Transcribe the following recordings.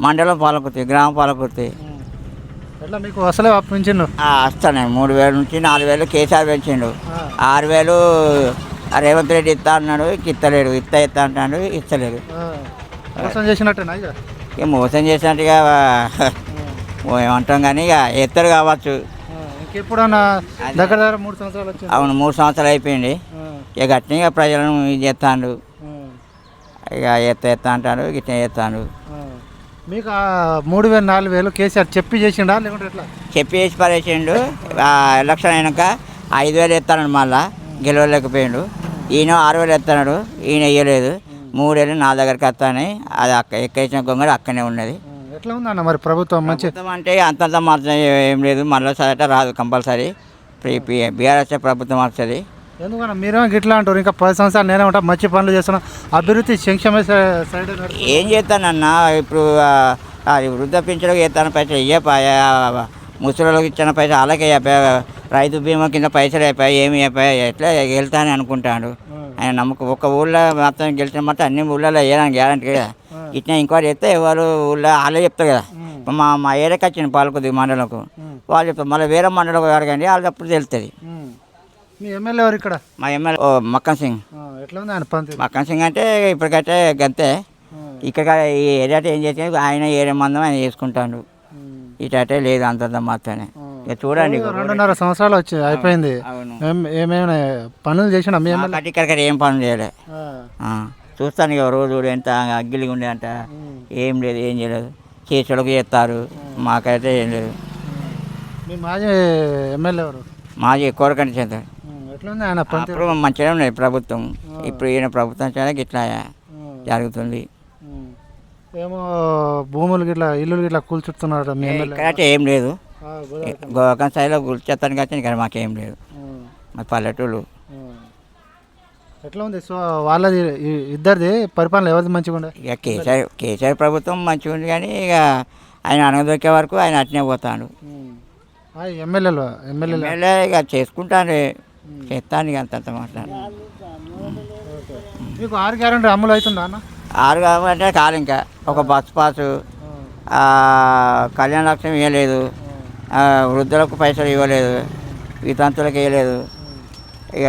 మండలం పాలకుర్తి, గ్రామ పాలకుర్తి. ఎట్లా మీకు అసలే పెంచిండు? వస్తాను 3,000 నుంచి 4,000 కేసీఆర్ పెంచిండు. 6,000 రేవంత్ రెడ్డి ఇస్తా అన్నాడు, ఇస్తలేడు. ఇస్తా అంటాడు, ఇస్తలేడు. మోసం చేసినట్టేనా? ఇక మోసం చేసినట్టుగా ఏమంటాం కానీ ఇక ఎత్తరు కావచ్చు. ఇంకెప్పుడన్నా దగ్గర 3 సంవత్సరాలు వచ్చింది. అవును, 3 సంవత్సరాలు అయిపోయింది. ఇక గట్టిగా ప్రజలను ఇది చేస్తాడు. ఇక ఎత్తా అంటాడు, గిట్ట చేస్తాడు. మీకు 3,000 4,000 కేసీఆర్ చెప్పి చేసిండా లేకుంటే ఎట్లా? చెప్పి చేసి పడేసిండు. ఎలక్షన్ అయినాక 5,000 ఎత్తాడు, మళ్ళా గెలవలేకపోయిండు. ఈయన 6,000 ఎత్తాడు, ఈయన ఇవ్వలేదు. 3,000 నా దగ్గరికి వస్తాయి. అది ఎక్కేసిన గొంగడు అక్కడనే ఉన్నది. ఎట్లా ఉందన్న మరి ప్రభుత్వం? మంచి అంటే అంతంత మాత్రం ఏం లేదు, మళ్ళీ సరే రాదు కంపల్సరీ. బీఆర్ఎస్ ప్రభుత్వం వస్తుంది. ఎందుకన్నా మీరేమో గిట్లా అంటారు? ఇంకా 10 సంవత్సరాలు నేనే ఉంటా, మంచి పనులు చేస్తున్నాం, అభివృద్ధి సంక్షేమ సైడ్. ఏం చేస్తానన్నా, ఇప్పుడు అది వృద్ధ పింఛన్లకు చేస్తాను పైసలు ఇవ్వపాయా, ముసలికి ఇచ్చిన పైసలు అలాగే అయిపోయా, రైతు బీమా కింద పైసలు అయిపోయాయి, ఏమి అయిపోయాయి, ఎట్లా వెళ్తానని అనుకుంటాడు ఆయన. నమ్మకం ఒక ఊళ్ళో మొత్తం గెలిచిన మొత్తం అన్ని ఊళ్ళలో వేయడానికి గ్యారంటీ కదా. ఇట్లా ఇంకోటి చెప్తే ఎవరు ఊళ్ళో వాళ్ళే చెప్తారు కదా. మా ఏరియాకి వచ్చింది పాలకుర్తి మండలంకు, వాళ్ళు చెప్తారు. మళ్ళీ వేరే మండలం అడగండి, వాళ్ళు అప్పుడు తెలుస్తుంది. మీ ఎమ్మెల్యే ఎవరు ఇక్కడ? మా ఎమ్మెల్యే మక్కన్ సింగ్. ఎట్లా ఉంది ఆయన పని? మక్కన్ సింగ్ అంటే ఇప్పటికైతే గంతే. ఇక్కడ ఈ ఏరియా ఏం చేస్తే ఆయన ఏరియా మందం ఆయన చేసుకుంటాడు. ఇటైతే లేదు అంతంత మాత్రమే. ఇక చూడండి, 2.5 సంవత్సరాలు వచ్చి అయిపోయింది. ఏమైనా పనులు చేసినా మీ ఎమ్మెల్యే? ఇక్కడ ఏం పనులు చేయలే. చూస్తాను ఇక రోజు ఎంత అగ్గిలిగా ఉండే అంట, ఏం లేదు, ఏం చేయలేదు. చేసేవాళ్ళకి చేస్తారు, మాకైతే ఏం లేదు. మీ మాజీ ఎమ్మెల్యే ఎవరు? మాజీ కోరకండి చేస్తారు. ఎట్లా ఉంది ఆయన పని? అప్పుడు మంచిగా ఉన్నాయి ప్రభుత్వం. ఇప్పుడు ఈయన ప్రభుత్వం చాలా ఇట్లా జరుగుతుంది. ఏమో భూములు గిట్లా ఇల్లులు గిట్లా కూల్చుతున్నారు మీ ఎమ్మెల్యే? ఇక్కడైతే ఏం లేదు. గోకన్ స్థాయిలో కూల్చేస్తాను కానీ ఇక్కడ మాకేం లేదు. మా పల్లెటూళ్ళు. ఎట్లా ఉంది? సో వాళ్ళది ఇద్దరిది పరిపాలన ఎవరిది మంచిగా ఉండే? ఇక కేసీఆర్ ప్రభుత్వం మంచిగా ఉంది, కానీ ఇక ఆయన అనగదొక్కే వరకు ఆయన అట్నే పోతాడు. ఎమ్మెల్యే ఇక చేసుకుంటాను, చేస్తాను, ఇక అంతంత మాట్లాడు. మీకు 6 గ్యారెంటీ అమలు అవుతుందా అన్న? 6 అంటే కాదు, ఇంకా ఒక బస్ పాసు, కళ్యాణ లక్ష్యం ఇవ్వలేదు, వృద్ధులకు పైసలు ఇవ్వలేదు, వితంతులకు ఇవ్వలేదు. ఇక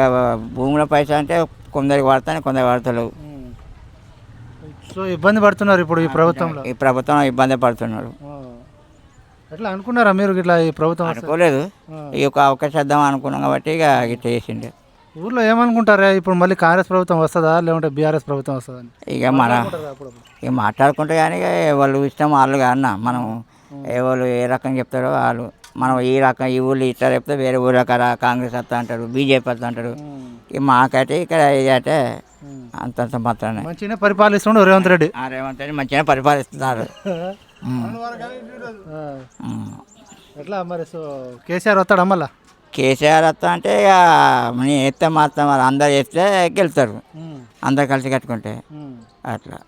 భూముల పైసలు అంటే కొందరికి పడతాను, కొందరికి పడతలేవు. సో ఇబ్బంది పడుతున్నారు ఇప్పుడు ఈ ప్రభుత్వంలో? ఈ ప్రభుత్వం ఇబ్బంది పడుతున్నారు. ఎట్లా అనుకున్నారా మీరు ఇట్లా ఈ ప్రభుత్వం? అనుకోలేదు, ఈ యొక్క అవకాశం ఇద్దాం అనుకున్నాం కాబట్టి ఇక ఇట్లా చేసిండే. ఊర్లో ఏమనుకుంటారా ఇప్పుడు మళ్ళీ కాంగ్రెస్ ప్రభుత్వం వస్తుందా లేకుంటే బీఆర్ఎస్ ప్రభుత్వం వస్తుందని? ఇక మాట్లాడుకుంటే కానీ వాళ్ళు ఇష్టం వాళ్ళు కాదన్న. మనం ఎవరు ఏ రకం చెప్తారో వాళ్ళు, మనం ఈ రకం ఈ ఊళ్ళో ఇట్లా చెప్తే వేరే ఊళ్ళో కాంగ్రెస్ వస్తా అంటారు, బీజేపీ వస్తా అంటారు. ఇక మాకైతే ఇక్కడ అయితే అంతంత మాత్రమే. మంచిగా పరిపాలిస్తున్నాడు రేవంత్ రెడ్డి. రేవంత్ రెడ్డి మంచిగా పరిపాలిస్తున్నారు. ఎట్లా మరి? సో కేసీఆర్ వస్తాడా మళ్ళా? కేసీఆర్ వస్తా అంటే ఇక నేను వేస్తే మాత్రం అందరు వేస్తే గెలుస్తారు, అందరు కలిసి కట్టుకుంటే అట్లా.